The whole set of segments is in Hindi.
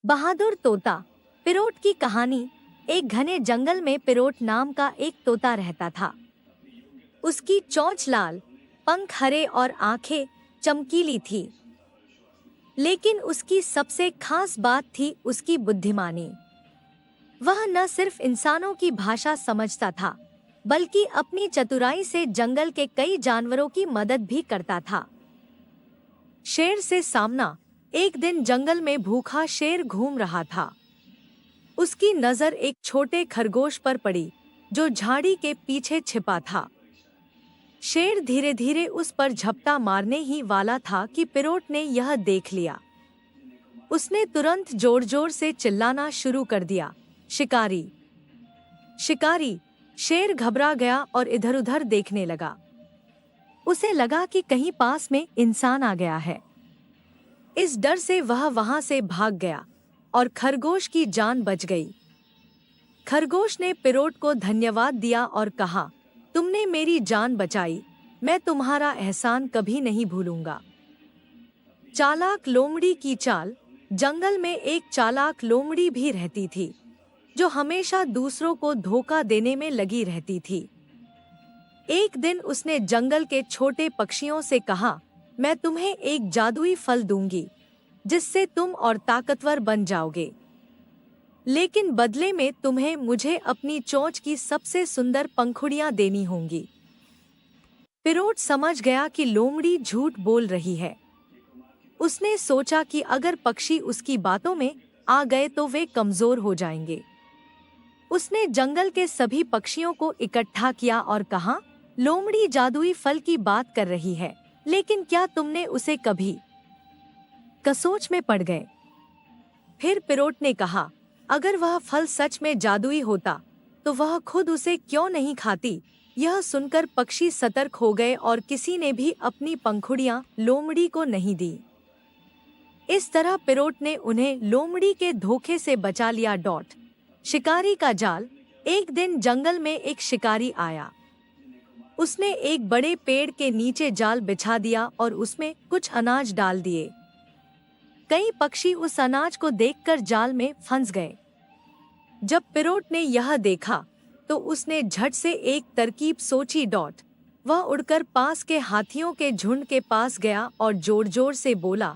बहादुर तोता। पिरोट की कहानी। एक घने जंगल में पिरोट नाम का एक तोता रहता था। उसकी चोंच लाल, पंख हरे और आंखें चमकीली थी। लेकिन उसकी सबसे खास बात थी उसकी बुद्धिमानी। वह न सिर्फ इंसानों की भाषा समझता था, बल्कि अपनी चतुराई से जंगल के कई जानवरों की मदद भी करता था। शेर से सामना। एक दिन जंगल में भूखा शेर घूम रहा था। उसकी नजर एक छोटे खरगोश पर पड़ी, जो झाड़ी के पीछे छिपा था। शेर धीरे धीरे उस पर झपटा मारने ही वाला था कि पिरोट ने यह देख लिया। उसने तुरंत जोर जोर से चिल्लाना शुरू कर दिया, शिकारी, शिकारी। शेर घबरा गया और इधर उधर देखने लगा। उसे लगा कि कहीं पास में इंसान आ गया है। इस डर से वह वहां से भाग गया और खरगोश की जान बच गई। खरगोश ने पिरोट को धन्यवाद दिया और कहा, तुमने मेरी जान बचाई, मैं तुम्हारा एहसान कभी नहीं भूलूंगा। चालाक लोमड़ी की चाल। जंगल में एक चालाक लोमड़ी भी रहती थी, जो हमेशा दूसरों को धोखा देने में लगी रहती थी। एक दिन उसने जंगल के छोटे पक्षियों से कहा, मैं तुम्हें एक जादुई फल दूंगी, जिससे तुम और ताकतवर बन जाओगे। लेकिन बदले में तुम्हें मुझे अपनी चोंच की सबसे सुंदर पंखुड़ियां देनी होंगी। पिरोट समझ गया कि लोमड़ी झूठ बोल रही है। उसने सोचा कि अगर पक्षी उसकी बातों में आ गए तो वे कमजोर हो जाएंगे। उसने जंगल के सभी पक्षियों को इकट्ठा किया और कहा, लोमड़ी जादुई फल की बात कर रही है, लेकिन क्या तुमने उसे कभी सोच में पड़ गए? फिर पिरोट ने कहा, अगर वह फल सच में जादुई होता तो वह खुद उसे क्यों नहीं खाती? यह सुनकर पक्षी सतर्क हो गए और किसी ने भी अपनी पंखुड़ियां लोमड़ी को नहीं दी। इस तरह पिरोट ने उन्हें लोमड़ी के धोखे से बचा लिया। शिकारी का जाल। एक दिन जंगल में एक शिकारी आया। उसने एक बड़े पेड़ के नीचे जाल बिछा दिया और उसमें कुछ अनाज डाल दिए। कई पक्षी उस अनाज को देखकर जाल में फंस गए। जब पिरोट ने यह देखा तो उसने झट से एक तरकीब सोची। वह उड़कर पास के हाथियों के झुंड के पास गया और जोर जोर से बोला,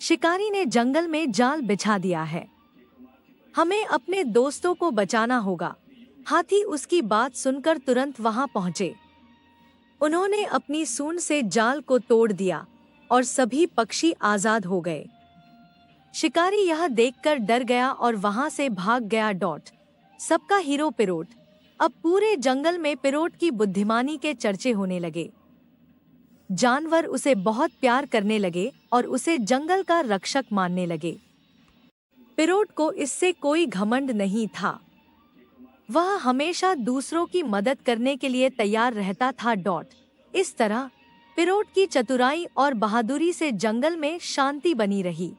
शिकारी ने जंगल में जाल बिछा दिया है, हमें अपने दोस्तों को बचाना होगा। हाथी उसकी बात सुनकर तुरंत वहां पहुंचे। उन्होंने अपनी सूंड से जाल को तोड़ दिया और सभी पक्षी आजाद हो गए। शिकारी यह देखकर डर गया और वहां से भाग गया। सबका हीरो पिरोट। अब पूरे जंगल में पिरोट की बुद्धिमानी के चर्चे होने लगे। जानवर उसे बहुत प्यार करने लगे और उसे जंगल का रक्षक मानने लगे। पिरोट को इससे कोई घमंड नहीं था। वह हमेशा दूसरों की मदद करने के लिए तैयार रहता था। इस तरह पिरोट की चतुराई और बहादुरी से जंगल में शांति बनी रही।